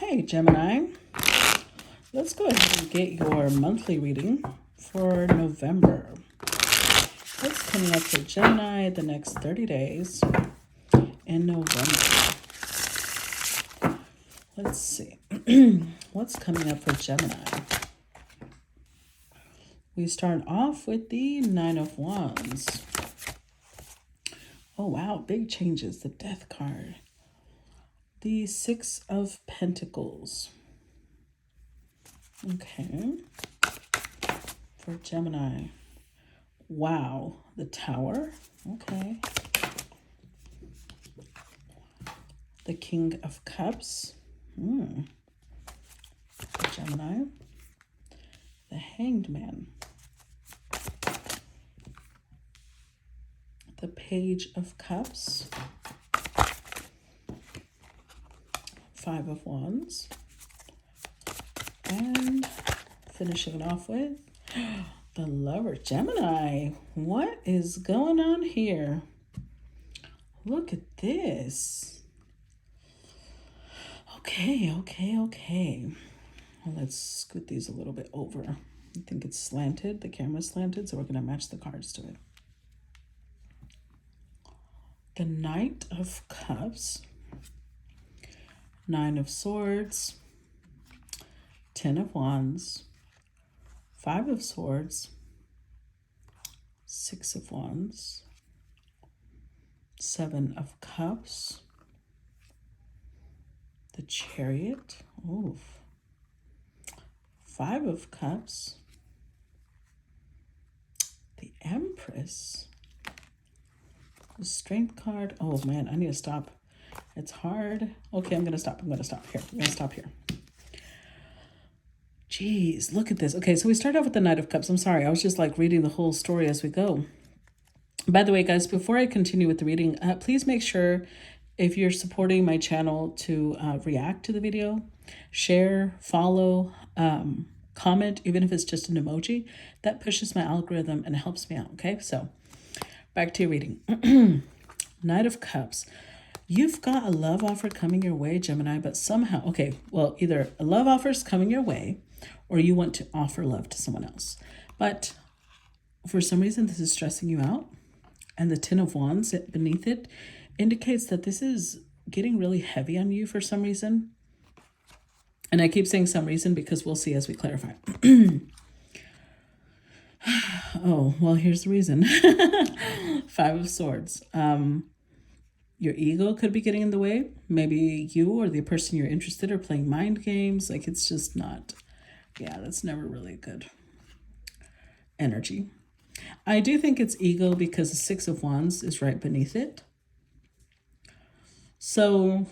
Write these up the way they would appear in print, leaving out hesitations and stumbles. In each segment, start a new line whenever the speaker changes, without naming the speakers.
Okay, Gemini, let's go ahead and get your monthly reading for November. What's coming up for Gemini the next 30 days in November? Let's see. What's coming up for Gemini? We start off with the Nine of Wands. Oh, wow, big changes. The Death card. The Six of Pentacles. Okay. For Gemini. Wow, the Tower. Okay. The King of Cups. For Gemini. The Hanged Man. The Page of Cups. Five of Wands. And finishing it off with the Lover. Gemini, what is going on here? Look at this. Okay. Well, let's scoot these a little bit over. I think it's slanted. The camera's slanted, so we're going to match the cards to it. The Knight of Cups. Nine of Swords. Ten of Wands. Five of Swords. Six of Wands. Seven of Cups. The Chariot. Oof. Five of Cups. The Empress. The Strength card. Oh man, I need to stop. It's hard. Okay, I'm gonna stop here. I'm gonna stop here. Jeez, look at this. Okay, so we start off with the Knight of Cups. I'm sorry, I was just like reading the whole story as we go. By the way, guys, before I continue with the reading, please make sure if you're supporting my channel to react to the video, share, follow, comment, even if it's just an emoji. That pushes my algorithm and helps me out, okay? So back to your reading. Knight of Cups. You've got a love offer coming your way, Gemini, but somehow, okay, well, either a love offer is coming your way or you want to offer love to someone else. But for some reason, this is stressing you out. And the Ten of Wands beneath it indicates that this is getting really heavy on you for some reason. And I keep saying some reason because we'll see as we clarify. Oh, well, here's the reason. Five of Swords. Your ego could be getting in the way. Maybe you or the person you're interested in are playing mind games. Like, it's just not, yeah, that's never really good energy. I do think it's ego because the Six of Wands is right beneath it. So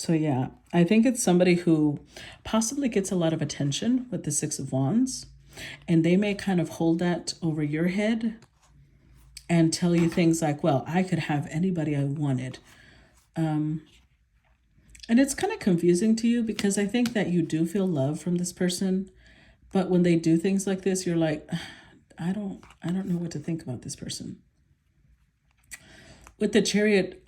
yeah, I think it's somebody who possibly gets a lot of attention with the Six of Wands, and they may kind of hold that over your head and tell you things like, well, I could have anybody I wanted. And it's kind of confusing to you because I think that you do feel love from this person. But when they do things like this, you're like, I don't know what to think about this person. With the Chariot,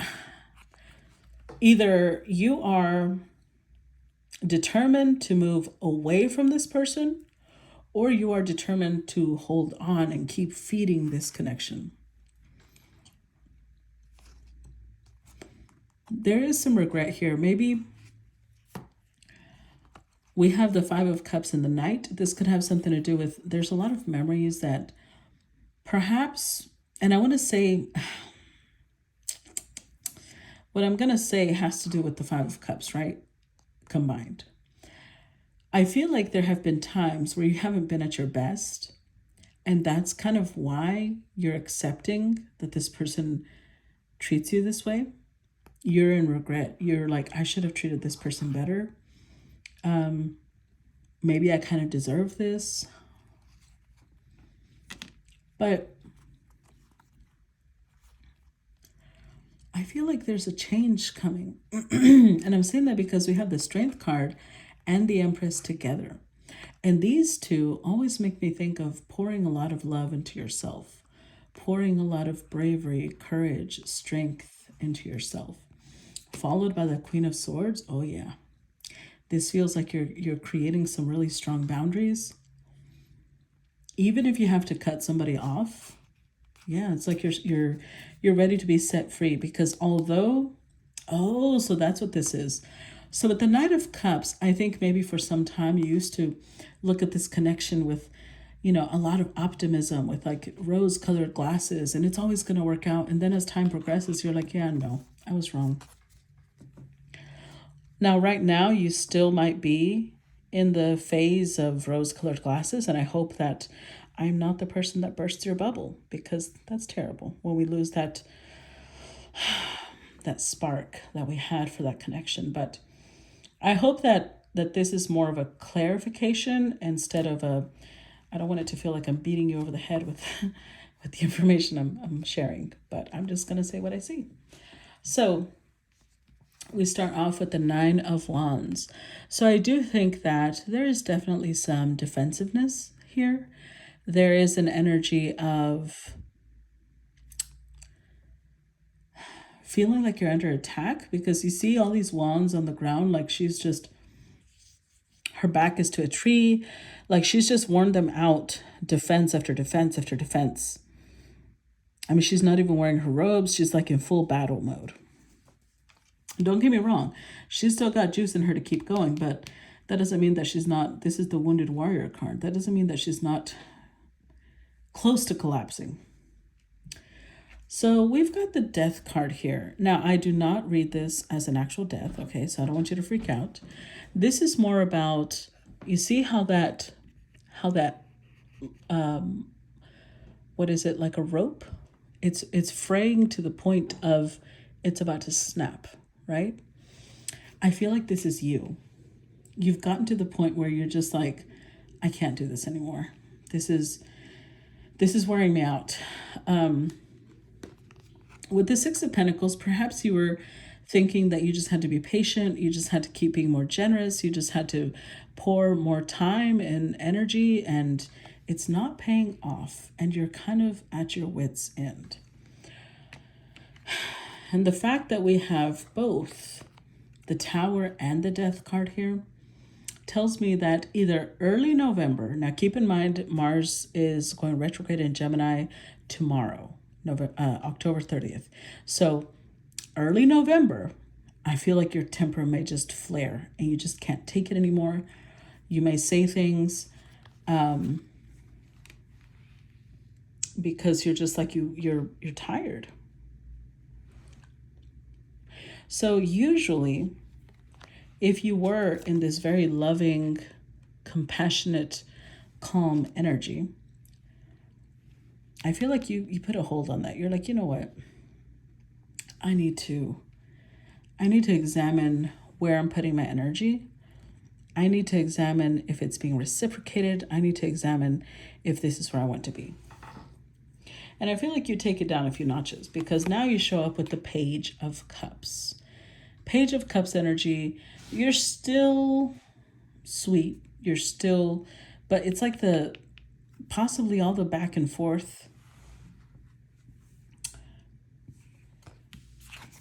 either you are determined to move away from this person or you are determined to hold on and keep feeding this connection. There is some regret here. Maybe we have the Five of Cups in the Knight. This could have something to do with, there's a lot of memories that perhaps, and I want to say, what I'm going to say has to do with the Five of Cups, right? Combined. I feel like there have been times where you haven't been at your best, and that's kind of why you're accepting that this person treats you this way. You're in regret. You're like, I should have treated this person better. Maybe I kind of deserve this. But I feel like there's a change coming. And I'm saying that because we have the Strength card and the Empress together. And these two always make me think of pouring a lot of love into yourself, pouring a lot of bravery, courage, strength into yourself. followed by the Queen of Swords. Oh yeah. This feels like you're creating some really strong boundaries. Even if you have to cut somebody off, yeah, it's like you're ready to be set free, because although, oh, so that's what this is. So with the Knight of Cups, I think maybe for some time you used to look at this connection with, a lot of optimism, with like rose-colored glasses, and it's always going to work out. And then as time progresses, you're like, yeah, no, I was wrong. Now, right now, you still might be in the phase of rose-colored glasses, and I hope that I'm not the person that bursts your bubble, because that's terrible when we lose that spark that we had for that connection. But I hope that this is more of a clarification instead of I don't want it to feel like I'm beating you over the head with with the information I'm sharing, but I'm just going to say what I see. So we start off with the Nine of Wands. So I do think that there is definitely some defensiveness here. There is an energy of feeling like you're under attack, because you see all these wands on the ground, like she's just, her back is to a tree, like she's just worn them out, defense after defense after defense. I mean, she's not even wearing her robes. She's like in full battle mode. Don't get me wrong, she's still got juice in her to keep going, but that doesn't mean that she's not, this is the Wounded Warrior card. That doesn't mean that she's not close to collapsing. So we've got the Death card here. Now, I do not read this as an actual death, okay? So I don't want you to freak out. This is more about, you see how that, what is it, like a rope? It's fraying to the point of it's about to snap, right? I feel like this is you. You've gotten to the point where you're just like, I can't do this anymore. This is wearing me out. With the Six of Pentacles, perhaps you were thinking that you just had to be patient, you just had to keep being more generous, you just had to pour more time and energy, and it's not paying off, and you're kind of at your wit's end. And the fact that we have both the Tower and the Death card here tells me that either early November, now keep in mind Mars is going retrograde in Gemini tomorrow, October 30th. So early November, I feel like your temper may just flare and you just can't take it anymore. You may say things because you're just like you're tired. So usually, if you were in this very loving, compassionate, calm energy, I feel like you put a hold on that. You're like, you know what? I need to examine where I'm putting my energy. I need to examine if it's being reciprocated. I need to examine if this is where I want to be. And I feel like you take it down a few notches, because now you show up with the Page of Cups. Page of Cups energy, you're still sweet. You're still, but it's like possibly all the back and forth,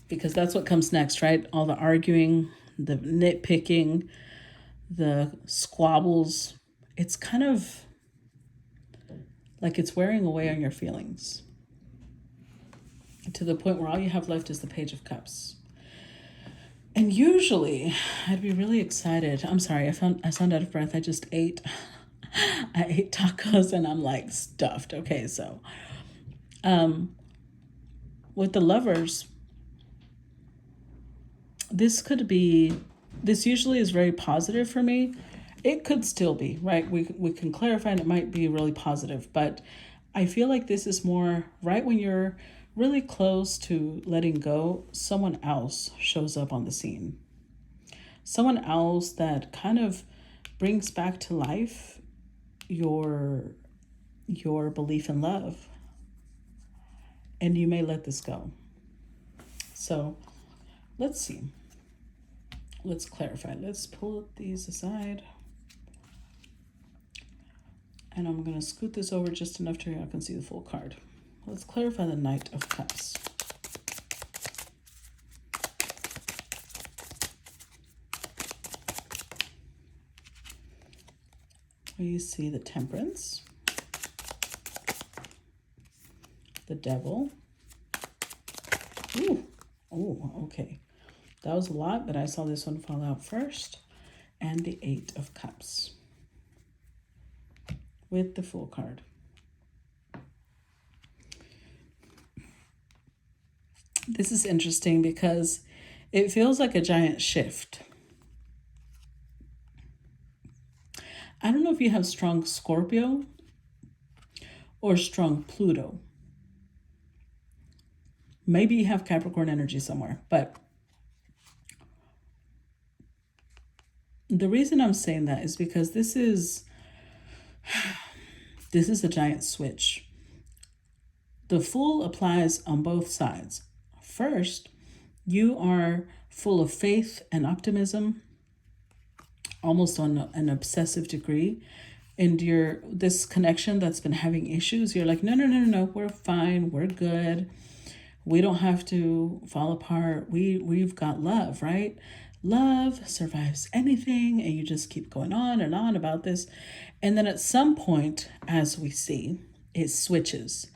because that's what comes next, right? All the arguing, the nitpicking, the squabbles. It's kind of like it's wearing away on your feelings, to the point where all you have left is the Page of Cups. And usually I'd be really excited. I'm sorry, I sound out of breath. I just ate. I ate tacos and I'm like stuffed. Okay, so with the Lovers, this usually is very positive for me. It could still be, right? We can clarify, and it might be really positive, but I feel like this is more right when you're really close to letting go, someone else shows up on the scene. Someone else that kind of brings back to life your belief in love. And you may let this go. So let's see. Let's clarify. Let's pull these aside. And I'm going to scoot this over just enough to where I can see the full card. Let's clarify the Knight of Cups. We see the Temperance, the Devil. Ooh, oh, okay. That was a lot, but I saw this one fall out first. And the Eight of Cups with the Fool card. This is interesting because it feels like a giant shift. I don't know if you have strong Scorpio or strong Pluto. Maybe you have Capricorn energy somewhere, but the reason I'm saying that is because this is a giant switch. The Fool applies on both sides. First, you are full of faith and optimism, almost on an obsessive degree. And this connection that's been having issues, you're like, no, we're fine, we're good. We don't have to fall apart. We've got love, right? Love survives anything, and you just keep going on and on about this. And then at some point, as we see, it switches.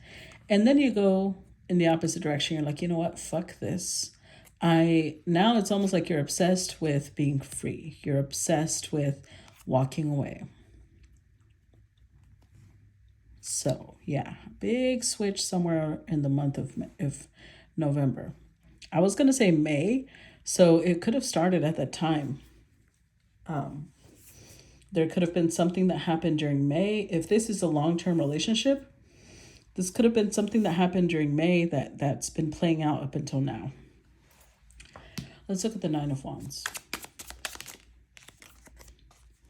And then you go in the opposite direction. You're like, you know what? Fuck this. Now it's almost like you're obsessed with being free. You're obsessed with walking away. So yeah, big switch somewhere in the month of November. I was going to say May, so it could have started at that time. There could have been something that happened during May. If this is a long-term relationship, this could have been something that happened during May that's been playing out up until now. Let's look at the Nine of Wands.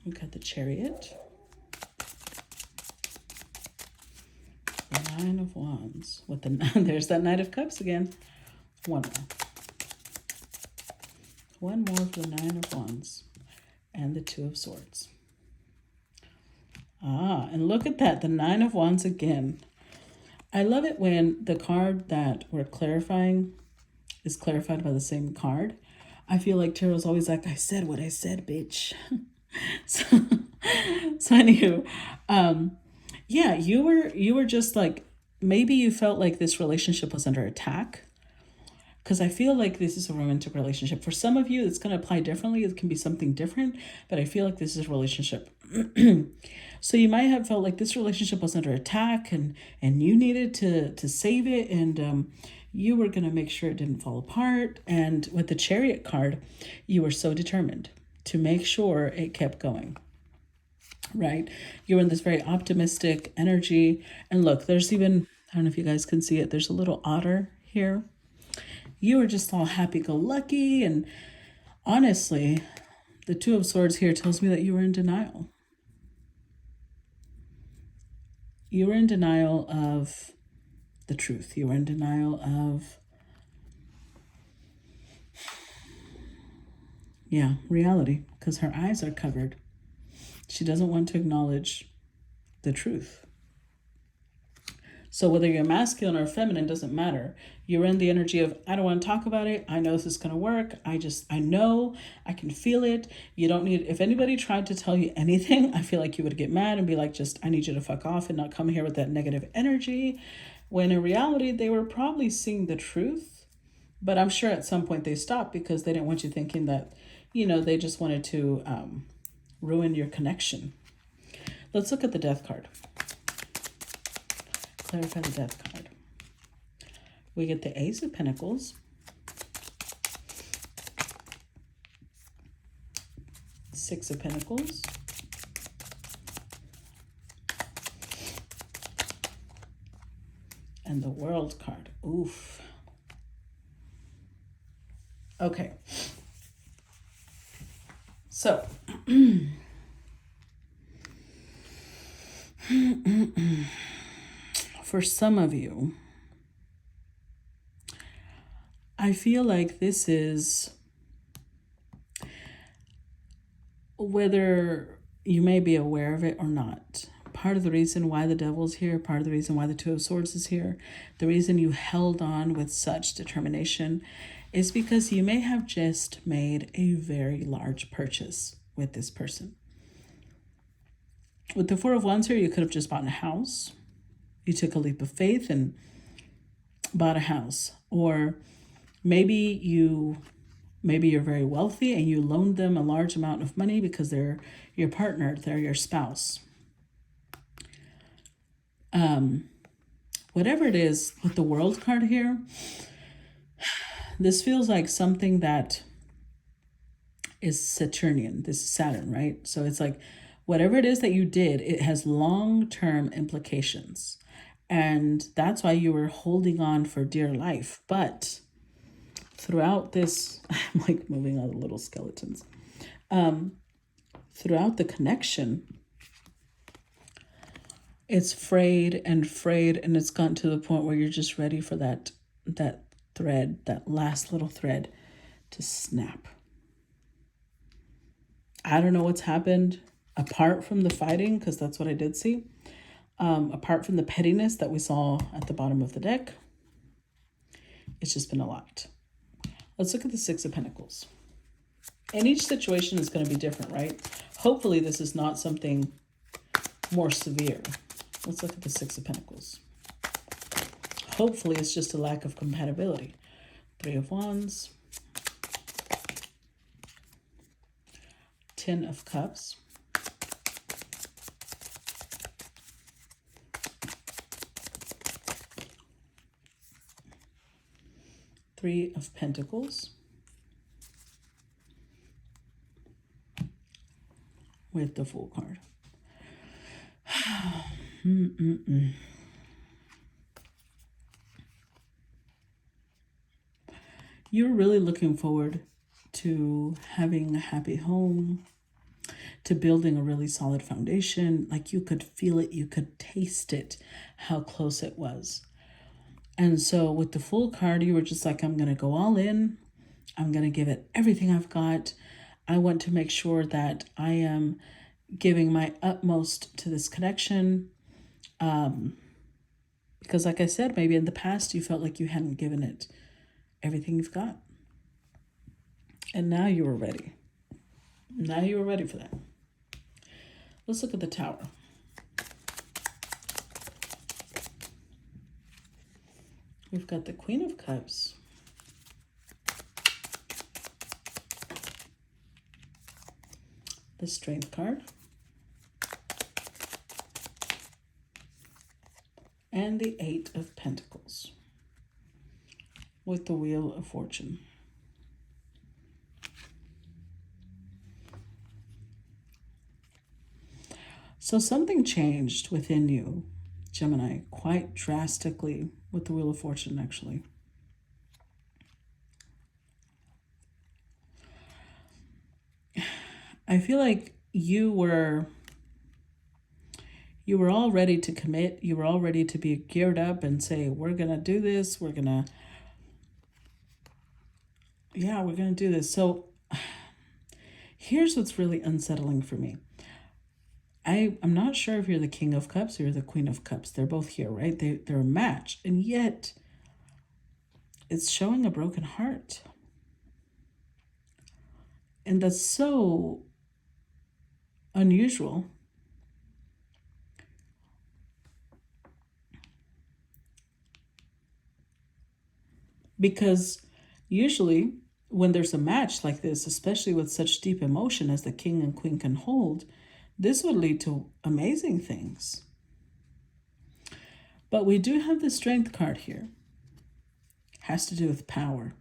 We got the Chariot. The Nine of Wands. There's that Knight of Cups again. One more. One more for the Nine of Wands. And the Two of Swords. And look at that. The Nine of Wands again. I love it when the card that we're clarifying is clarified by the same card. I feel like Tarot's always like, I said what I said, bitch. so anywho, yeah, you were just like, maybe you felt like this relationship was under attack. Because I feel like this is a romantic relationship. For some of you, it's going to apply differently. It can be something different, but I feel like this is a relationship. So you might have felt like this relationship was under attack and you needed to save it, and you were going to make sure it didn't fall apart. And with the Chariot card, you were so determined to make sure it kept going, right? You're in this very optimistic energy. And look, there's even, I don't know if you guys can see it, there's a little otter here. You were just all happy-go-lucky, and honestly, the Two of Swords here tells me that you were in denial. You were in denial of the truth. You were in denial of, reality, because her eyes are covered. She doesn't want to acknowledge the truth. So whether you're masculine or feminine doesn't matter. You're in the energy of, I don't want to talk about it. I know this is going to work. I know, I can feel it. You don't need, if anybody tried to tell you anything, I feel like you would get mad and be like, I need you to fuck off and not come here with that negative energy. When in reality, they were probably seeing the truth. But I'm sure at some point they stopped because they didn't want you thinking that, they just wanted to ruin your connection. Let's look at the Death card. Clarify the Death card. We get the Ace of Pentacles, Six of Pentacles, and the World card. Oof. Okay. So, for some of you, I feel like this is, whether you may be aware of it or not, part of the reason why the Devil's here, part of the reason why the Two of Swords is here, the reason you held on with such determination is because you may have just made a very large purchase with this person. With the Four of Wands here, you could have just bought a house. You took a leap of faith and bought a house. Or maybe you're very wealthy and you loaned them a large amount of money because they're your partner, they're your spouse. Whatever it is with the World card here, this feels like something that is Saturnian. This is Saturn, right? So it's like whatever it is that you did, it has long-term implications. And that's why you were holding on for dear life. But throughout this, I'm like moving all the little skeletons. Throughout the connection, it's frayed, and it's gotten to the point where you're just ready for that thread, that last little thread to snap. I don't know what's happened apart from the fighting, because that's what I did see. Apart from the pettiness that we saw at the bottom of the deck, it's just been a lot. Let's look at the Six of Pentacles. And each situation is going to be different, right? Hopefully this is not something more severe. Let's look at the Six of Pentacles. Hopefully it's just a lack of compatibility. Three of Wands. Ten of Cups. Three of Pentacles. With the Fool card. You're really looking forward to having a happy home, to building a really solid foundation. Like you could feel it, you could taste it, how close it was. And so with the Fool card, you were just like, I'm going to go all in. I'm going to give it everything I've got. I want to make sure that I am giving my utmost to this connection. Because like I said, maybe in the past you felt like you hadn't given it everything you've got. And now you were ready. Now you were ready for that. Let's look at the Tower. We've got the Queen of Cups. The Strength card. And the Eight of Pentacles. With the Wheel of Fortune. So something changed within you, Gemini, quite drastically with the Wheel of Fortune, actually. I feel like you were all ready to commit. You were all ready to be geared up and say, we're going to do this. We're going to do this. So here's what's really unsettling for me. I'm not sure if you're the King of Cups or the Queen of Cups. They're both here, right? They're a match. And yet it's showing a broken heart. And that's so unusual. Because usually when there's a match like this, especially with such deep emotion as the King and Queen can hold, this would lead to amazing things. But we do have the Strength card here. Has to do with power.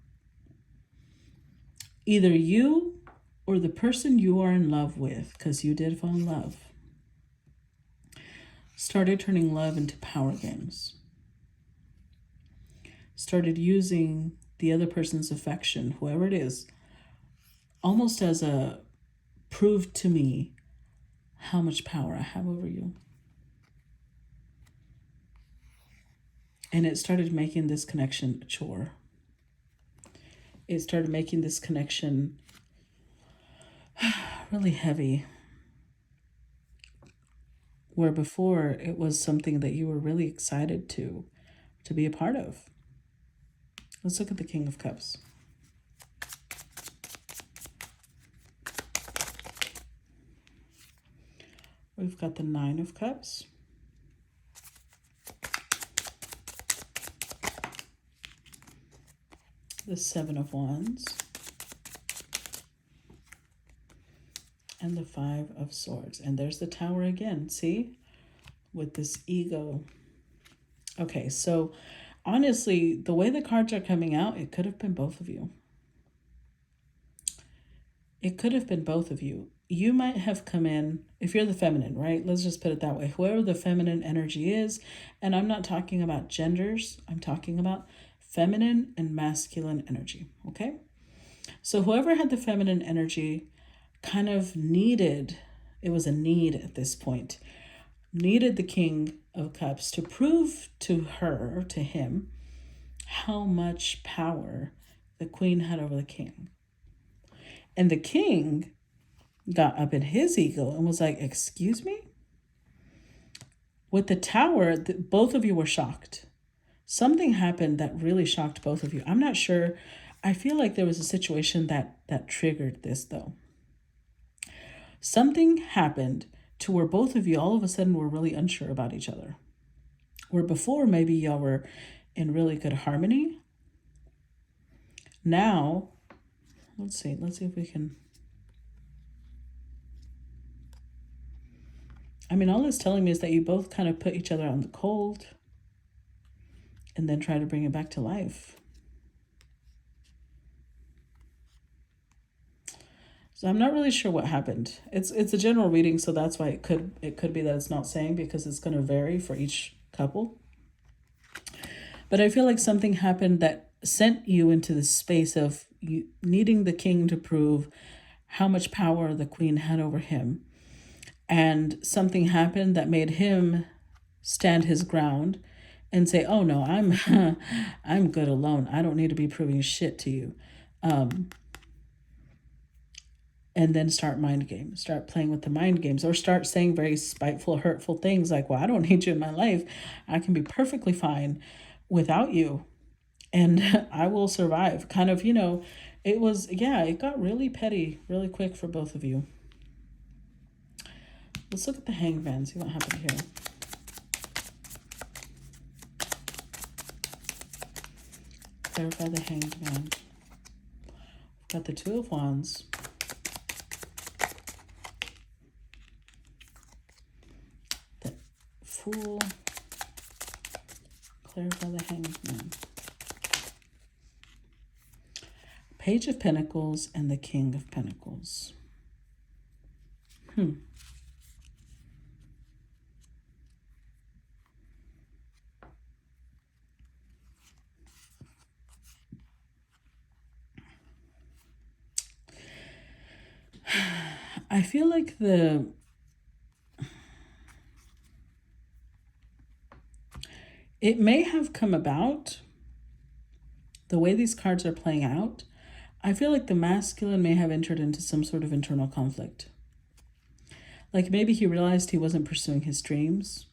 Either you or the person you are in love with, because you did fall in love, started turning love into power games. Started using the other person's affection, whoever it is, almost as a prove to me how much power I have over you. And it started making this connection a chore. It started making this connection really heavy. Where before it was something that you were really excited to be a part of. Let's look at the King of Cups. We've got the Nine of Cups. The Seven of Wands. And the Five of Swords. And there's the Tower again, see? With this ego. Okay, so honestly, the way the cards are coming out, it could have been both of you. It could have been both of you. You might have come in, if you're the feminine, right? Let's just put it that way. Whoever the feminine energy is, and I'm not talking about genders, I'm talking about feminine and masculine energy, okay? So whoever had the feminine energy kind of needed, it was a need at this point, needed the King of Cups to prove to her, to him, how much power the Queen had over the King. And the King got up in his ego and was like, excuse me? With the Tower, both of you were shocked. Something happened that really shocked both of you. I'm not sure. I feel like there was a situation that triggered this, though. Something happened to where both of you all of a sudden were really unsure about each other. Where before maybe y'all were in really good harmony. Now, let's see if we can. I mean, all it's telling me is that you both kind of put each other on the cold and then try to bring it back to life. So I'm not really sure what happened. It's a general reading, so that's why it could be that it's not saying, because it's going to vary for each couple. But I feel like something happened that sent you into this space of you needing the King to prove how much power the Queen had over him. And something happened that made him stand his ground and say, oh no, I'm good alone. I don't need to be proving shit to you. And then start mind games, start playing with the mind games, or start saying very spiteful, hurtful things like, well, I don't need you in my life. I can be perfectly fine without you. And I will survive. Kind of, it was, it got really petty really quick for both of you. Let's look at the Hanged Man, see what happened here. Clarify the Hanged Man. We've got the Two of Wands. The Fool. Clarify the Hanged Man. Page of Pentacles and the King of Pentacles. I feel like it may have come about, the way these cards are playing out, I feel like the masculine may have entered into some sort of internal conflict. Like maybe he realized he wasn't pursuing his dreams.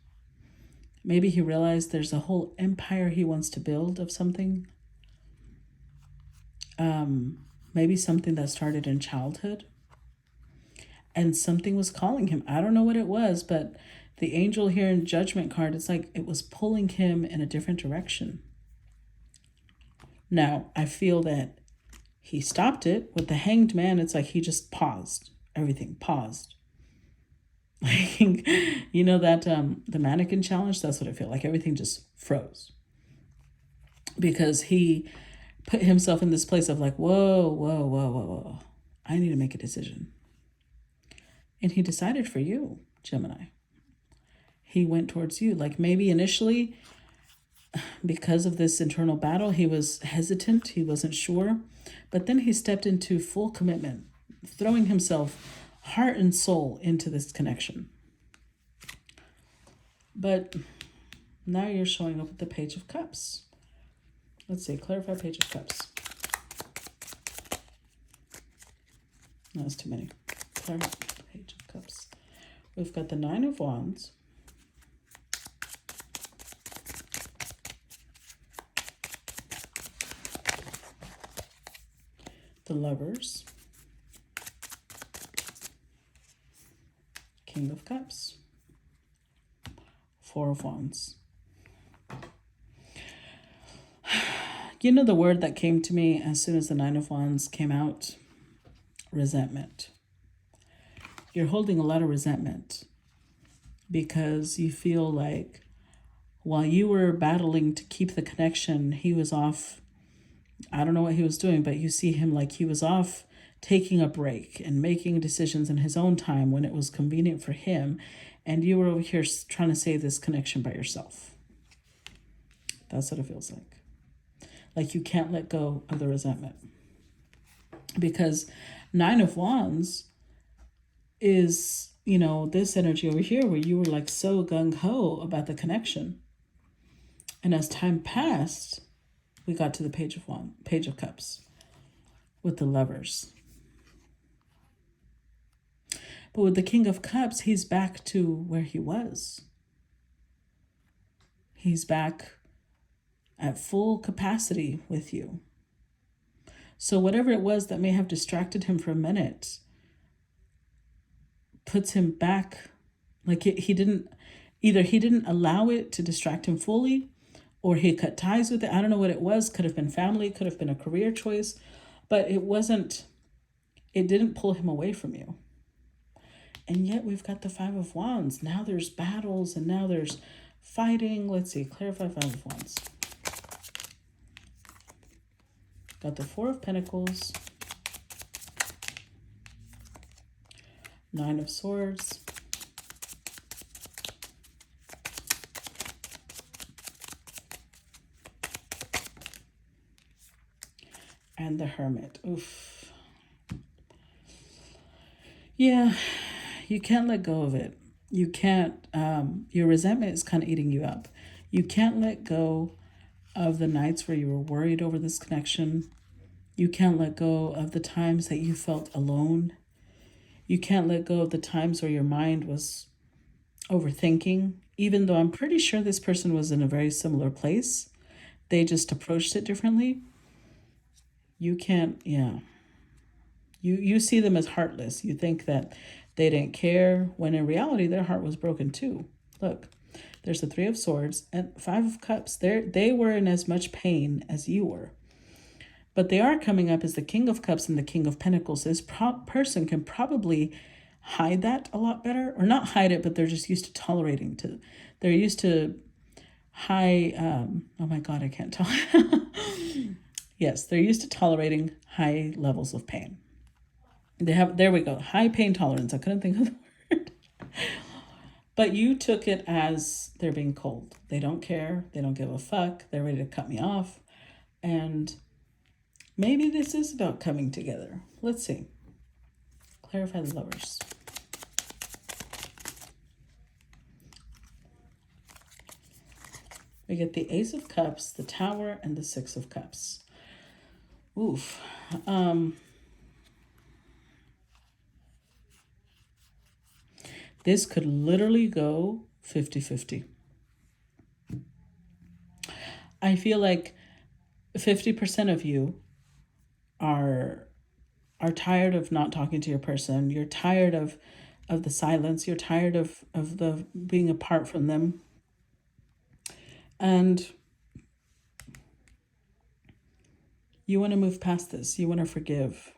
Maybe he realized there's a whole empire he wants to build of something. Maybe something that started in childhood. And something was calling him. I don't know what it was, but the angel here in Judgment card, it's like it was pulling him in a different direction. Now, I feel that he stopped it. With the Hanged Man, it's like he just paused. Everything paused. Like, you know that the mannequin challenge? That's what I feel like. Everything just froze. Because he put himself in this place of like, whoa. I need to make a decision. And he decided for you, Gemini. He went towards you. Like maybe initially, because of this internal battle, he was hesitant. He wasn't sure. But then he stepped into full commitment, throwing himself heart and soul into this connection. But now you're showing up with the Page of Cups. Let's see, clarify Page of Cups. No, that's too many. Clarify Page of Cups. We've got the Nine of Wands. The Lovers. King of Cups, Four of Wands. You know the word that came to me as soon as the Nine of Wands came out? Resentment. You're holding a lot of resentment because you feel like while you were battling to keep the connection, he was off. I don't know what he was doing, but you see him like he was off taking a break and making decisions in his own time when it was convenient for him. And you were over here trying to save this connection by yourself. That's what it feels like. Like you can't let go of the resentment. Because Nine of Wands is, you know, this energy over here where you were like so gung-ho about the connection. And as time passed, we got to the Page of Cups with the Lovers. But with the King of Cups, he's back to where he was. He's back at full capacity with you. So whatever it was that may have distracted him for a minute puts him back, like he didn't allow it to distract him fully, or he cut ties with it. I don't know what it was. Could have been family, could have been a career choice, but it didn't pull him away from you. And yet we've got the Five of Wands. Now there's battles and now there's fighting. Let's see, clarify Five of Wands. Got the Four of Pentacles, Nine of Swords, and the Hermit. Oof. Yeah, you can't let go of it. You can't, your resentment is kind of eating you up. You can't let go of the nights where you were worried over this connection. You can't let go of the times that you felt alone. You can't let go of the times where your mind was overthinking, even though I'm pretty sure this person was in a very similar place. They just approached it differently. You can't, yeah. You see them as heartless. You think that they didn't care, when in reality, their heart was broken too. Look. There's the Three of Swords and Five of Cups. They were in as much pain as you were. But they are coming up as the King of Cups and the King of Pentacles. This person can probably hide that a lot better. Or not hide it, but they're just used to tolerating. They're used to high... oh my God, I can't tell. Yes, they're used to tolerating high levels of pain. There we go, high pain tolerance. I couldn't think of the word. But you took it as they're being cold. They don't care. They don't give a fuck. They're ready to cut me off. And maybe this is about coming together. Let's see. Clarify the Lovers. We get the Ace of Cups, the Tower, and the Six of Cups. Oof. This could literally go 50-50. I feel like 50% of you are tired of not talking to your person. You're tired of the silence. You're tired of the being apart from them. And you want to move past this. You want to forgive.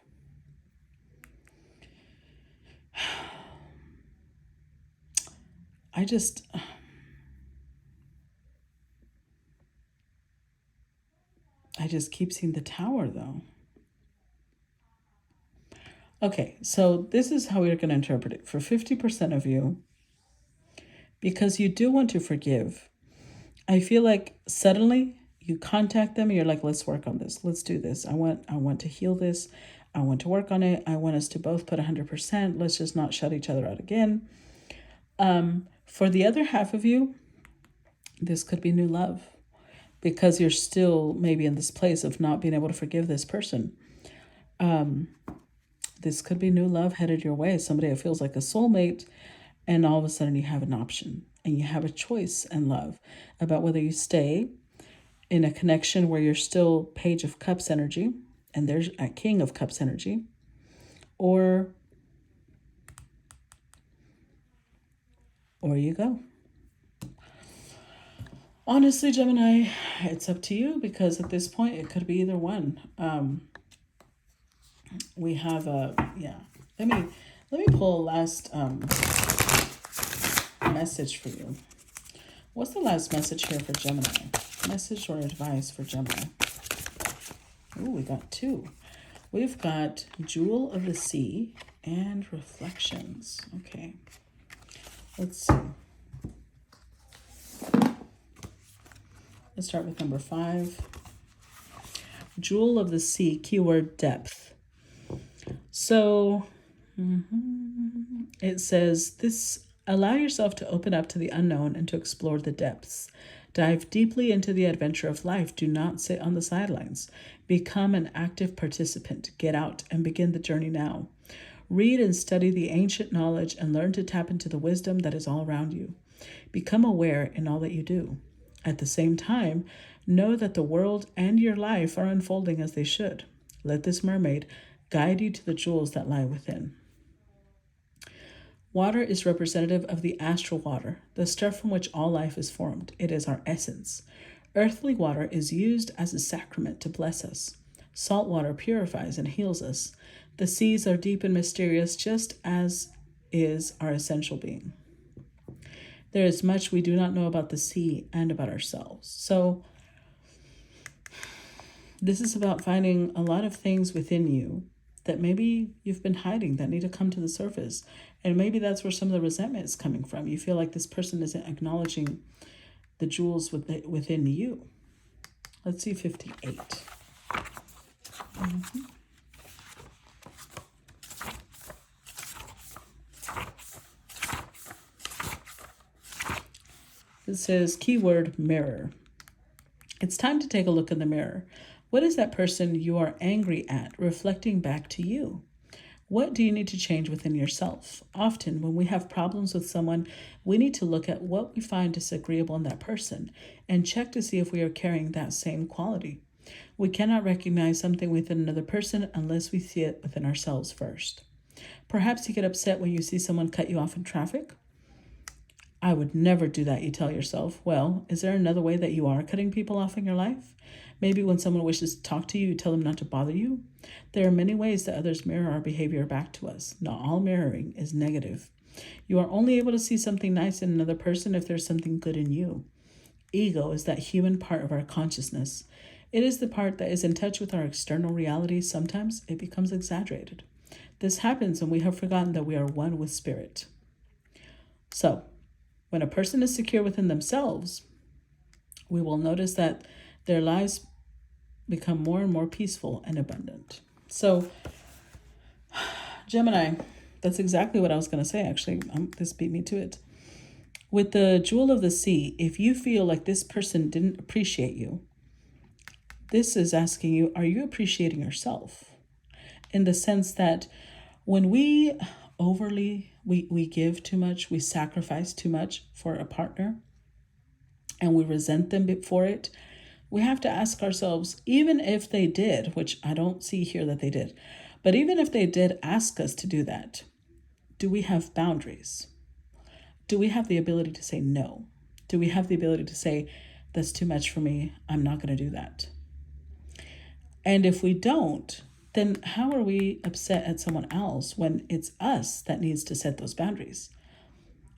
I just keep seeing the Tower, though. Okay, so this is how we're going to interpret it. For 50% of you, because you do want to forgive, I feel like suddenly you contact them and you're like, let's work on this. Let's do this. I want to heal this. I want to work on it. I want us to both put 100%. Let's just not shut each other out again. For the other half of you, this could be new love, because you're still maybe in this place of not being able to forgive this person. This could be new love headed your way. Somebody that feels like a soulmate, and all of a sudden you have an option and you have a choice in love about whether you stay in a connection where you're still Page of Cups energy and there's a King of Cups energy, or or you go. Honestly, Gemini, it's up to you, because at this point it could be either one. We have a, yeah. Let me pull a last message for you. What's the last message here for Gemini? Message or advice for Gemini? Ooh, we got two. We've got Jewel of the Sea and Reflections. Okay. Let's see. Let's start with number 5. Jewel of the Sea, keyword depth. So it says this: allow yourself to open up to the unknown and to explore the depths. Dive deeply into the adventure of life. Do not sit on the sidelines. Become an active participant. Get out and begin the journey now. Read and study the ancient knowledge and learn to tap into the wisdom that is all around you. Become aware in all that you do. At the same time, know that the world and your life are unfolding as they should. Let this mermaid guide you to the jewels that lie within. Water is representative of the astral water, the stuff from which all life is formed. It is our essence. Earthly water is used as a sacrament to bless us. Salt water purifies and heals us. The seas are deep and mysterious, just as is our essential being. There is much we do not know about the sea and about ourselves. So this is about finding a lot of things within you that maybe you've been hiding that need to come to the surface. And maybe that's where some of the resentment is coming from. You feel like this person isn't acknowledging the jewels within you. Let's see 58. It says keyword mirror. It's time to take a look in the mirror. What is that person you are angry at reflecting back to you? What do you need to change within yourself? Often when we have problems with someone, we need to look at what we find disagreeable in that person and check to see if we are carrying that same quality. We cannot recognize something within another person unless we see it within ourselves first. Perhaps you get upset when you see someone cut you off in traffic. I would never do that, you tell yourself. Well, is there another way that you are cutting people off in your life? Maybe when someone wishes to talk to you, you tell them not to bother you. There are many ways that others mirror our behavior back to us. Not all mirroring is negative. You are only able to see something nice in another person if there's something good in you. Ego is that human part of our consciousness. It is the part that is in touch with our external reality. Sometimes it becomes exaggerated. This happens when we have forgotten that we are one with spirit. So, when a person is secure within themselves, we will notice that their lives become more and more peaceful and abundant. So, Gemini, that's exactly what I was going to say, actually. This beat me to it. With the Jewel of the Sea, if you feel like this person didn't appreciate you, this is asking you, are you appreciating yourself? In the sense that when we we give too much, we sacrifice too much for a partner, and we resent them for it, we have to ask ourselves, even if they did, which I don't see here that they did, but even if they did ask us to do that, do we have boundaries? Do we have the ability to say no? Do we have the ability to say, that's too much for me, I'm not going to do that? And if we don't, then how are we upset at someone else when it's us that needs to set those boundaries?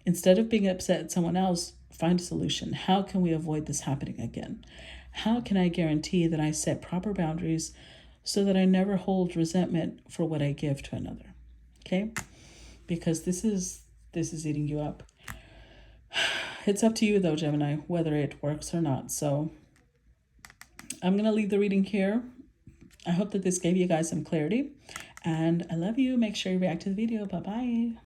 Instead of being upset at someone else, find a solution. How can we avoid this happening again? How can I guarantee that I set proper boundaries so that I never hold resentment for what I give to another? Okay? Because this is eating you up. It's up to you though, Gemini, whether it works or not. So I'm going to leave the reading here. I hope that this gave you guys some clarity, and I love you. Make sure you react to the video. Bye-bye.